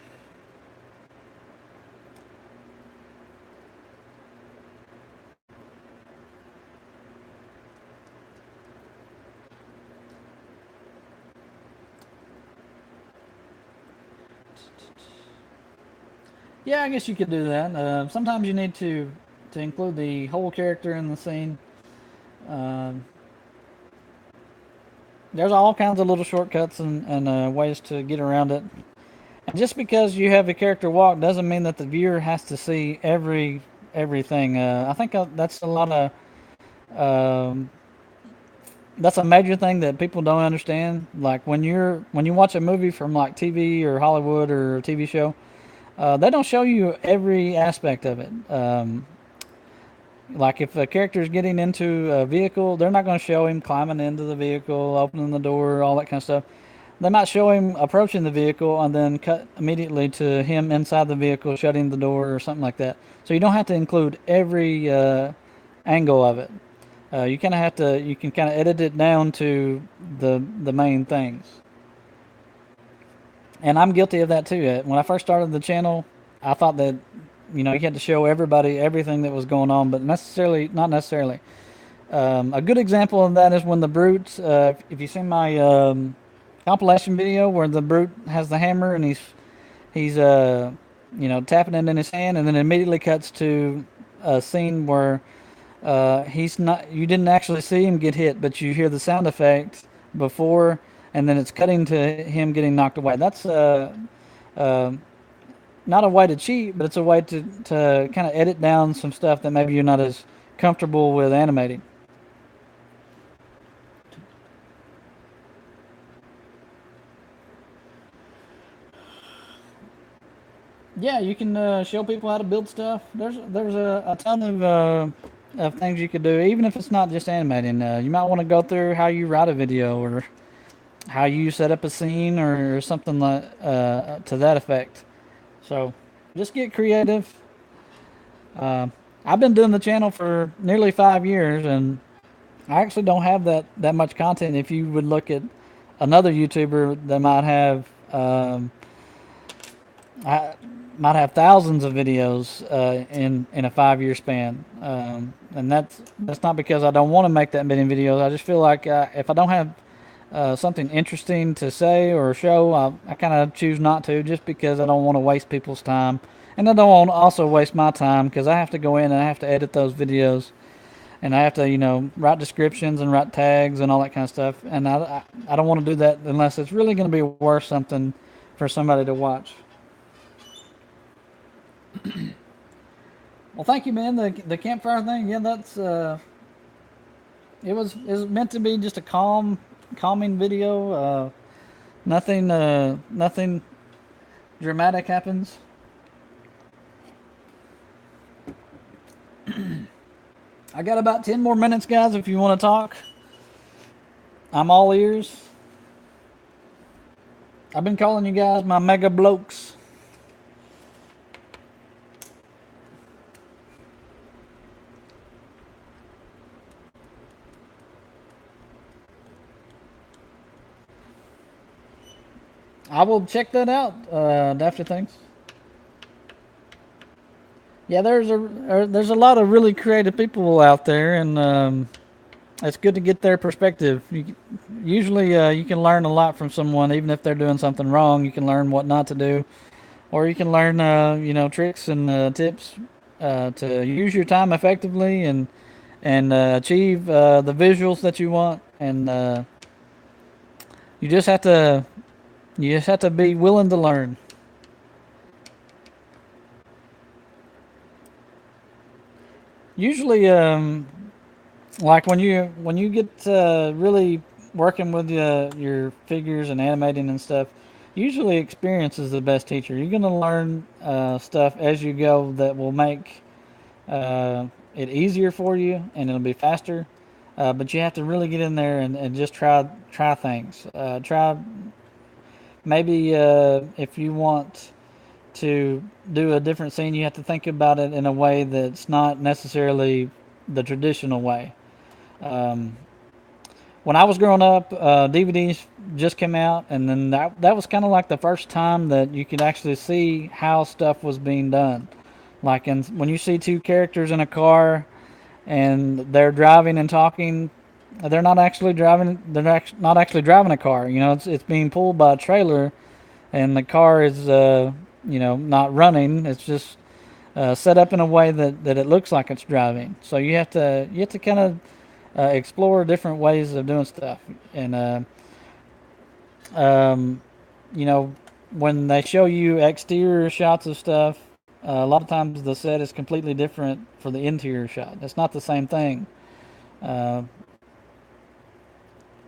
Yeah, I guess you could do that. Sometimes you need to include the whole character in the scene. Um, there's all kinds of little shortcuts and ways to get around it. And just because you have a character walk doesn't mean that the viewer has to see everything. I think that's a lot of um, that's a major thing that people don't understand. Like when you watch a movie from like TV or Hollywood or a TV show, they don't show you every aspect of it. Like if a character is getting into a vehicle, they're not going to show him climbing into the vehicle, opening the door, all that kind of stuff. They might show him approaching the vehicle and then cut immediately to him inside the vehicle, shutting the door or something like that. So you don't have to include every angle of it. You kind of have to. You can kind of edit it down to the main things. And I'm guilty of that too. When I first started the channel, I thought that you had to show everybody everything that was going on, but not necessarily. A good example of that is when the brute. If you see my compilation video where the brute has the hammer and he's tapping it in his hand, and then immediately cuts to a scene where he's not. You didn't actually see him get hit, but you hear the sound effect before, and then it's cutting to him getting knocked away. That's uh, not a way to cheat, but it's a way to kind of edit down some stuff that maybe you're not as comfortable with animating. Yeah, you can show people how to build stuff. There's a ton of things you could do, even if it's not just animating. You might want to go through how you write a video or how you set up a scene or something like to that effect. So just get creative. Uh, I've been doing the channel for nearly 5 years, and I actually don't have that much content. If you would look at another YouTuber that I might have thousands of videos in a 5 year span, and that's not because I don't want to make that many videos. I just feel like if I don't have something interesting to say or show, I kind of choose not to, just because I don't want to waste people's time, and I don't want to also waste my time because I have to go in and I have to edit those videos, and I have to write descriptions and write tags and all that kind of stuff, and I don't want to do that unless it's really going to be worth something for somebody to watch. Well, thank you, man. The campfire thing, yeah, that's it was meant to be just a calming video. Nothing dramatic happens. I got about 10 more minutes, guys. If you want to talk, I'm all ears. I've been calling you guys my mega blokes. I will check that out after things. Yeah, there's a lot of really creative people out there, and it's good to get their perspective. Usually, you can learn a lot from someone, even if they're doing something wrong. You can learn what not to do, or you can learn tricks and tips to use your time effectively and achieve the visuals that you want. And you just have to be willing to learn. Usually, like when you get really working with your figures and animating and stuff, usually experience is the best teacher. You're gonna learn stuff as you go that will make it easier for you, and it'll be faster. But you have to really get in there and just try things. Try maybe if you want to do a different scene, you have to think about it in a way that's not necessarily the traditional way. Um, when I was growing up, DVDs just came out, and then that was kind of like the first time that you could actually see how stuff was being done. Like when you see two characters in a car and they're driving and talking, they're not actually driving. Not actually driving a car. It's being pulled by a trailer, and the car is not running. It's just set up in a way that it looks like it's driving. So you have to kind of explore different ways of doing stuff. And um, you know, when they show you exterior shots of stuff, a lot of times the set is completely different for the interior shot. It's not the same thing. Uh,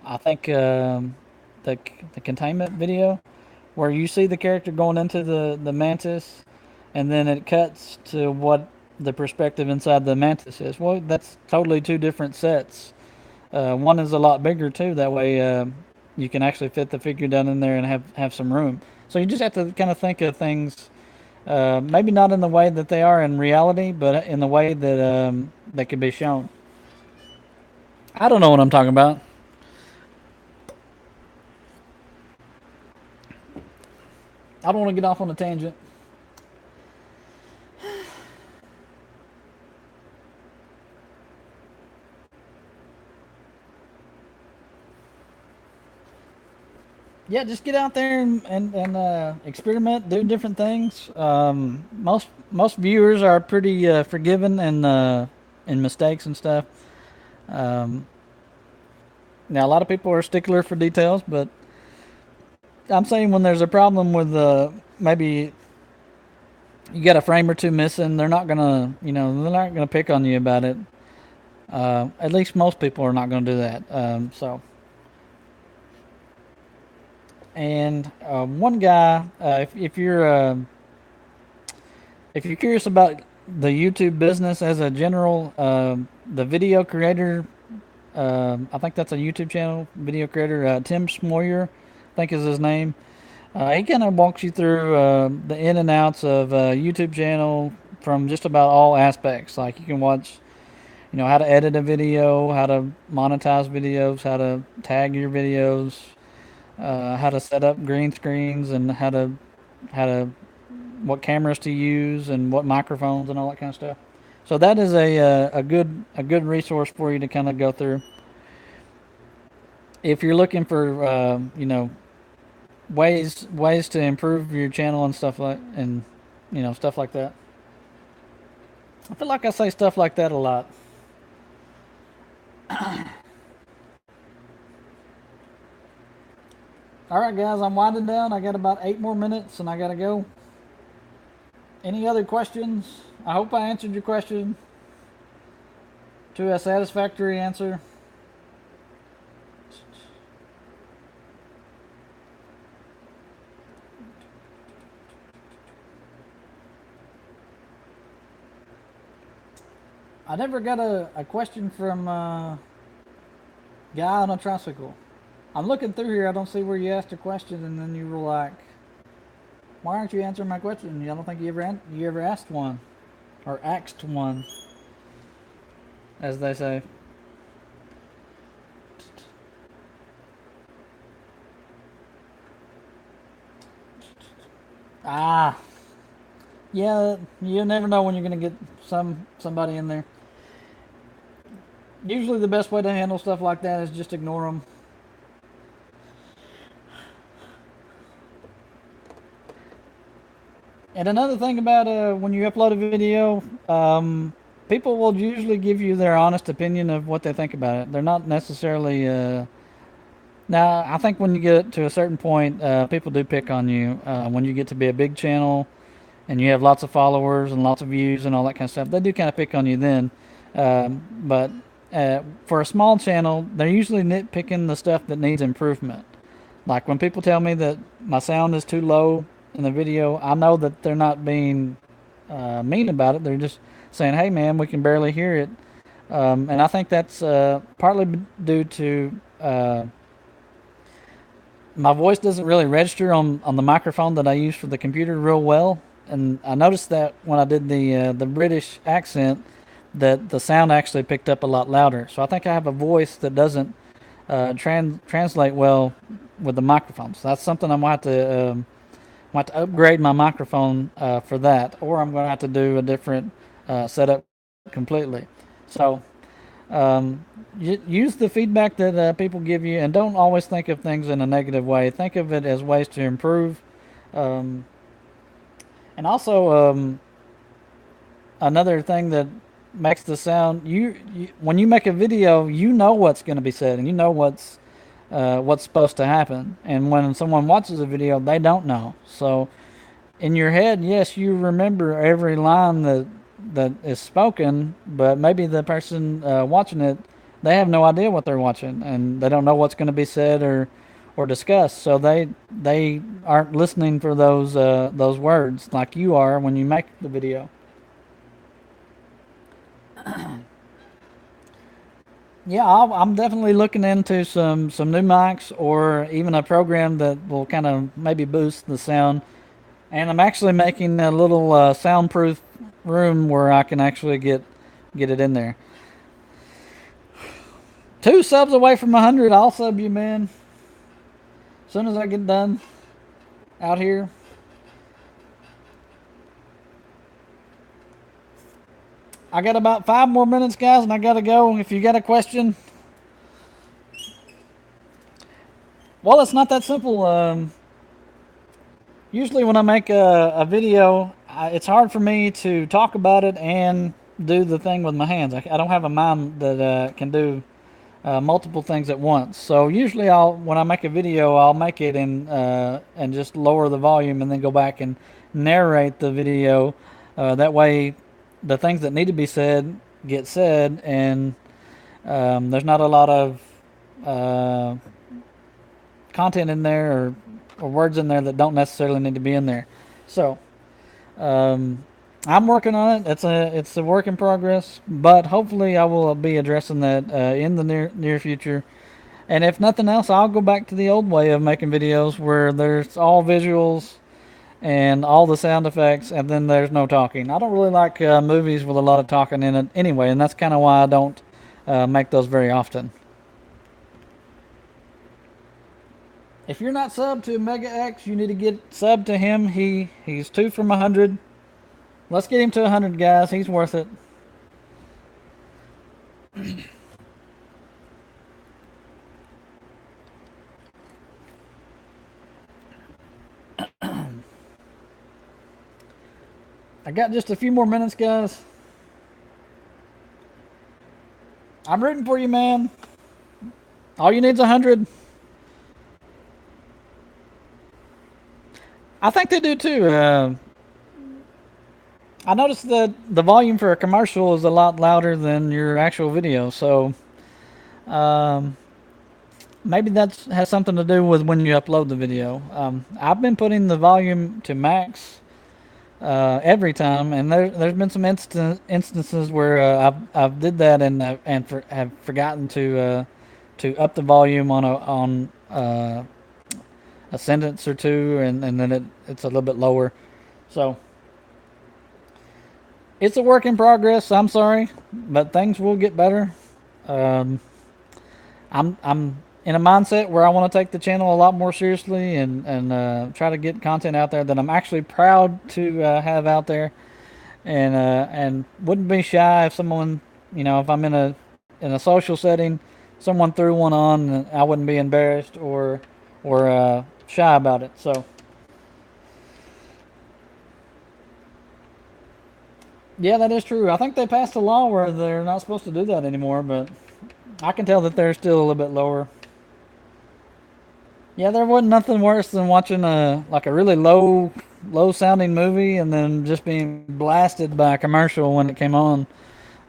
I think the containment video where you see the character going into the mantis, and then it cuts to what the perspective inside the mantis is. Well, that's totally two different sets. One is a lot bigger too. That way, you can actually fit the figure down in there and have some room. So you just have to kind of think of things, maybe not in the way that they are in reality, but in the way that they could be shown. I don't know what I'm talking about. I don't want to get off on a tangent. Yeah, just get out there and experiment, do different things. Most viewers are pretty forgiving and in mistakes and stuff. Um, Now a lot of people are stickler for details, but I'm saying when there's a problem with maybe you got a frame or two missing, they're not gonna they're not gonna pick on you about it. At least most people are not gonna do that. And one guy, if you're curious about the YouTube business as a general, the video creator, I think that's a YouTube channel, video creator, Tim Smoyer, I think is his name. He kind of walks you through the in and outs of a YouTube channel from just about all aspects. Like you can watch, how to edit a video, how to monetize videos, how to tag your videos, how to set up green screens, and how to what cameras to use and what microphones and all that kind of stuff. So that is a good resource for you to kind of go through if you're looking for ways to improve your channel and stuff like that. I feel like I say stuff like that a lot. All right, guys, I'm winding down. I got about 8 more minutes, and I gotta go. Any other questions? I hope I answered your question to a satisfactory answer. I never got a question from guy on a tricycle. I'm looking through here. I don't see where you asked a question and then you were like, "Why aren't you answering my question?" I don't think you ever asked one or asked one, as they say. Ah, yeah. You never know when you're gonna get somebody in there. Usually, the best way to handle stuff like that is just ignore them. And another thing about when you upload a video, people will usually give you their honest opinion of what they think about it. They're not necessarily. Now, I think when you get to a certain point, people do pick on you. When you get to be a big channel and you have lots of followers and lots of views and all that kind of stuff, they do kind of pick on you then. But for a small channel, they're usually nitpicking the stuff that needs improvement. Like when people tell me that my sound is too low in the video, I know that they're not being mean about it. They're just saying, "Hey, man, we can barely hear it," and I think that's partly due to my voice doesn't really register on the microphone that I use for the computer real well. And I noticed that when I did the British accent, that the sound actually picked up a lot louder. So I think I have a voice that doesn't translate well with the microphone. So that's something I'm going to have to upgrade my microphone for that, or I'm going to have to do a different setup completely. So use the feedback that people give you, and don't always think of things in a negative way. Think of it as ways to improve. And also, another thing makes the sound. When you make a video, you know what's going to be said, and you know what's supposed to happen. And when someone watches a video, they don't know. So in your head, yes, you remember every line that is spoken, but maybe the person watching it, they have no idea what they're watching, and they don't know what's going to be said or discussed. So they aren't listening for those words like you are when you make the video. Yeah, I'm definitely looking into some new mics or even a program that will kind of maybe boost the sound. And I'm actually making a little soundproof room where I can actually get it in there. 2 subs away from 100. I'll sub you, man. As soon as I get done out here. I got about 5 more minutes, guys, and I gotta go. If you got a question, well, it's not that simple. Usually, when I make a video, it's hard for me to talk about it and do the thing with my hands. I don't have a mind that can do multiple things at once. So usually, when I make a video, I'll make it and just lower the volume and then go back and narrate the video. That way, the things that need to be said get said, and there's not a lot of content in there or words in there that don't necessarily need to be in there. So I'm working on it. It's a work in progress, but hopefully I will be addressing that in the near future. And if nothing else, I'll go back to the old way of making videos where there's all visuals and all the sound effects, and then there's no talking. I don't really like movies with a lot of talking in it anyway, and that's kind of why I don't make those very often. If you're not subbed to Mega X, you need to get subbed to him. He's 2 from 100. Let's get him to 100, guys. He's worth it. I got just a few more minutes, guys. I'm rooting for you, man. All you need is 100. I think they do too. I noticed that the volume for a commercial is a lot louder than your actual video, so maybe that has something to do with when you upload the video. I've been putting the volume to max every time, and there's been some instances where I've did that and have forgotten to up the volume on a sentence or two, and then it's a little bit lower. So it's a work in progress. I'm sorry, but things will get better. I'm in a mindset where I want to take the channel a lot more seriously and try to get content out there that I'm actually proud to have out there, and wouldn't be shy if someone, if I'm in a social setting, someone threw one on, and I wouldn't be embarrassed or shy about it. So yeah, that is true. I think they passed a law where they're not supposed to do that anymore, but I can tell that they're still a little bit lower. Yeah, there wasn't nothing worse than watching a really low sounding movie and then just being blasted by a commercial when it came on.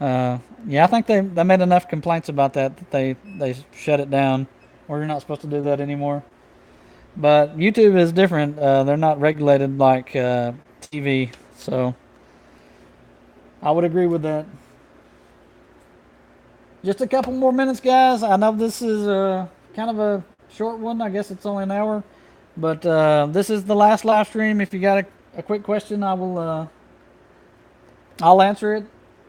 Yeah, I think they made enough complaints about that they shut it down, or you're not supposed to do that anymore. But YouTube is different. They're not regulated like TV, so I would agree with that. Just a couple more minutes, guys. I know this is kind of a short one. I guess it's only an hour, but this is the last live stream. If you got a quick question, I'll answer it.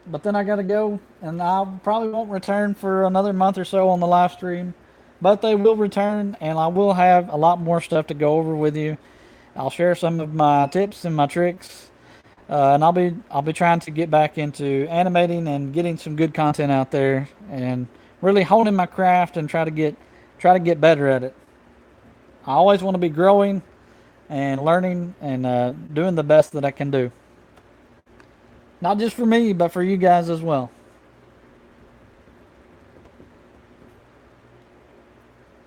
But then I gotta go, and I probably won't return for another month or so on the live stream. But they will return, and I will have a lot more stuff to go over with you. I'll share some of my tips and my tricks, and I'll be trying to get back into animating and getting some good content out there, and really honing my craft and try to get better at it. I always want to be growing and learning and doing the best that I can do. Not just for me, but for you guys as well.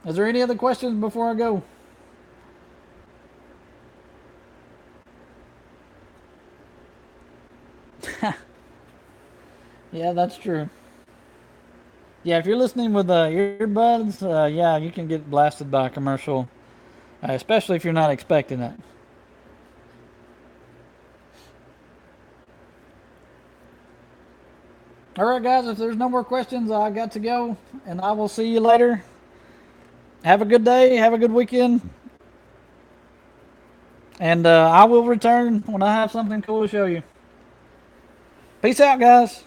Is there any other questions before I go? Yeah, that's true. Yeah, if you're listening with earbuds, yeah, you can get blasted by a commercial, especially if you're not expecting it. All right, guys, if there's no more questions, I got to go, and I will see you later. Have a good day. Have a good weekend. And I will return when I have something cool to show you. Peace out, guys.